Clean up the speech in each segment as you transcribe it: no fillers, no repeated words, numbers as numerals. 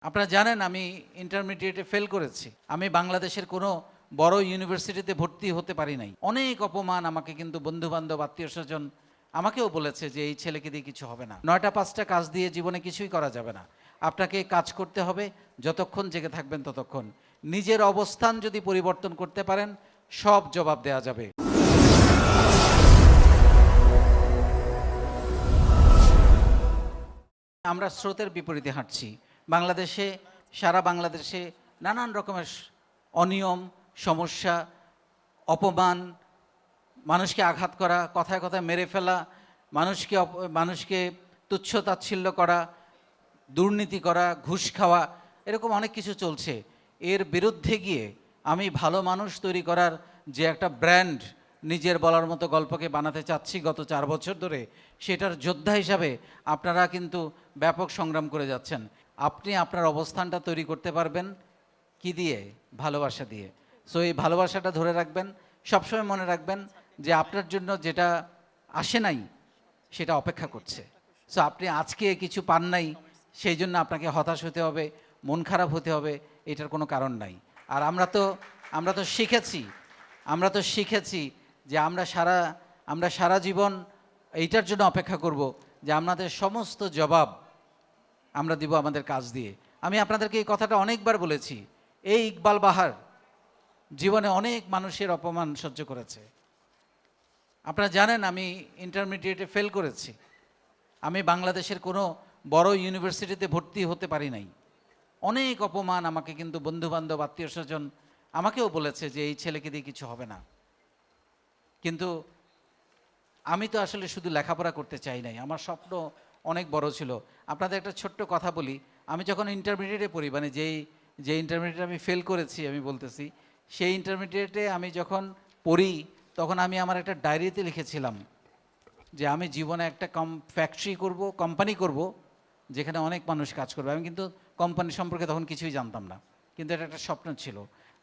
আপনারা জানেন আমি ইন্টারমিডিয়েটে ফেল করেছি। আমি বাংলাদেশের কোনো বড় ইউনিভার্সিটিতে ভর্তি হতে পারি নাই। অনেক অপমান আমাকে কিন্তু বন্ধু-বান্ধব, আত্মীয়স্বজন আমাকেও বলেছে যে এই ছেলেকে দিয়ে কিছু হবে না। ৯টা ৫টা কাজ দিয়ে জীবনে কিছুই করা যাবে না। আপনাকে কাজ করতে হবে, যতক্ষণ জেগে থাকবেন ততক্ষণ। নিজের অবস্থান যদি পরিবর্তন করতে পারেন, সব জবাব দেয়া যাবে। আমরা স্রোতের বিপরীতে হাঁটছি। বাংলাদেশে, সারা বাংলাদেশে নানান রকমের অনিয়ম, সমস্যা, অপমান, মানুষকে আঘাত করা, কথায় কথায় মেরে ফেলা, মানুষকে তুচ্ছ-তাচ্ছিল্য করা, দুর্নীতি করা, ঘুষ খাওয়া, এরকম অনেক কিছু চলছে। এর বিরুদ্ধে গিয়ে আমি ভালো মানুষ তৈরি করার যে একটা ব্র্যান্ড নিজের বলার মতো গল্পকে বানাতে চাচ্ছি গত 4 বছর ধরে, সেটার যোদ্ধা হিসাবে আপনারা কিন্তু ব্যাপক সংগ্রাম করে যাচ্ছেন। আপনি আপনার অবস্থানটা তৈরি করতে পারবেন কি দিয়ে? ভালোবাসা দিয়ে। সো এই ভালোবাসাটা ধরে রাখবেন, সবসময় মনে রাখবেন যে আপনার জন্য যেটা আসে নাই সেটা অপেক্ষা করছে। সো আপনি আজকে কিছু পান নাই, সেই জন্য আপনাকে হতাশ হতে হবে, মন খারাপ হতে হবে, এটার কোনো কারণ নাই। আর আমরা তো শিখেছি যে আমরা সারা জীবন এইটার জন্য অপেক্ষা করব যে আমাদের সমস্ত জবাব আমরা দিব আমাদের কাজ দিয়ে। আমি আপনাদেরকে এই কথাটা অনেকবার বলেছি। এই ইকবাল বাহার জীবনে অনেক মানুষের অপমান সহ্য করেছে। আপনারা জানেন আমি ইন্টারমিডিয়েটে ফেল করেছি। আমি বাংলাদেশের কোনো বড় ইউনিভার্সিটিতে ভর্তি হতে পারি নাই। অনেক অপমান আমাকে কিন্তু বন্ধু-বান্ধব, আত্মীয়স্বজন আমাকেও বলেছে যে এই ছেলেকে দিয়ে কিছু হবে না। কিন্তু আমি তো আসলে শুধু লেখাপড়া করতে চাই নাই, আমার স্বপ্ন অনেক বড় ছিল। আপনাদের একটা ছোট্ট কথা বলি, আমি যখন ইন্টারমিডিয়েটে পড়ি, মানে যে ইন্টারমিডিয়েটে আমি ফেল করেছি আমি বলতেছি, সেই ইন্টারমিডিয়েটে আমি যখন পড়ি তখন আমি আমার একটা ডায়েরিতে লিখেছিলাম যে আমি জীবনে একটা ফ্যাক্টরি করব, কোম্পানি করব, যেখানে অনেক মানুষ কাজ করবে। আমি কিন্তু কোম্পানি সম্পর্কে তখন কিছুই জানতাম না, কিন্তু এটা একটা স্বপ্ন ছিল।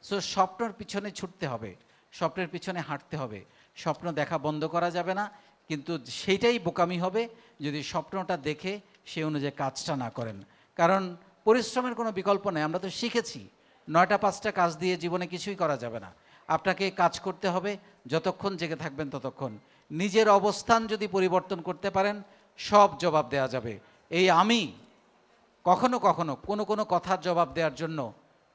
সো স্বপ্নের পিছনে ছুটতে হবে, স্বপ্নের পিছনে হাঁটতে হবে। স্বপ্ন দেখা বন্ধ করা যাবে না, কিন্তু সেইটাই বোকামি হবে যদি স্বপ্নটা দেখে সেই অনুযায়ী কাজটা না করেন। কারণ পরিশ্রমের কোনো বিকল্প নেই। আমরা তো শিখেছি ৯টা ৫টা কাজ দিয়ে জীবনে কিছুই করা যাবে না। আপনাকে কাজ করতে হবে, যতক্ষণ জেগে থাকবেন ততক্ষণ। নিজের অবস্থান যদি পরিবর্তন করতে পারেন, সব জবাব দেয়া যাবে। এই আমি কখনো কখনো কোনো কথার জবাব দেওয়ার জন্য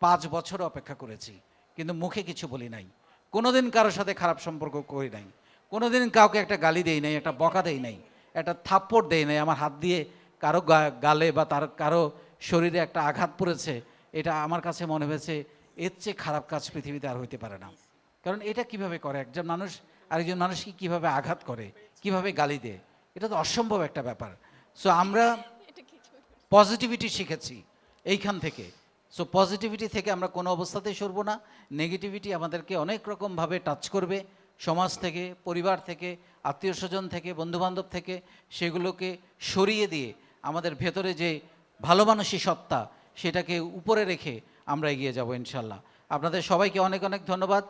5 বছর অপেক্ষা করেছি, কিন্তু মুখে কিছু বলি নাই। কোনোদিন কারোর সাথে খারাপ সম্পর্ক করি নাই, কোনোদিন কাউকে একটা গালি দেই নাই, একটা বকা দেই নাই, একটা থাপ্পড় দেই নাই। আমার হাত দিয়ে কারো গালে বা কারো শরীরে একটা আঘাত পড়েছে, এটা আমার কাছে মনে হয়েছে এর চেয়ে খারাপ কাজ পৃথিবীতে আর হইতে পারে না। কারণ এটা কিভাবে করে একজন মানুষ আরেকজন মানুষকে কিভাবে আঘাত করে, কিভাবে গালি দেয়, এটা তো অসম্ভব একটা ব্যাপার। সো আমরা পজিটিভিটি শিখেছি এইখান থেকে। সো পজিটিভিটি থেকে আমরা কোনো অবস্থাতেই সরব না। নেগেটিভিটি আমাদেরকে অনেক রকমভাবে টাচ করবে, সমাজ থেকে, পরিবার থেকে, আত্মীয়স্বজন থেকে, বন্ধুবান্ধব থেকে, সেগুলোকে সরিয়ে দিয়ে আমাদের ভেতরে যে ভালো মানসী সত্তা, সেটাকে উপরে রেখে আমরা এগিয়ে যাব ইনশাল্লাহ। আপনাদের সবাইকে অনেক অনেক ধন্যবাদ।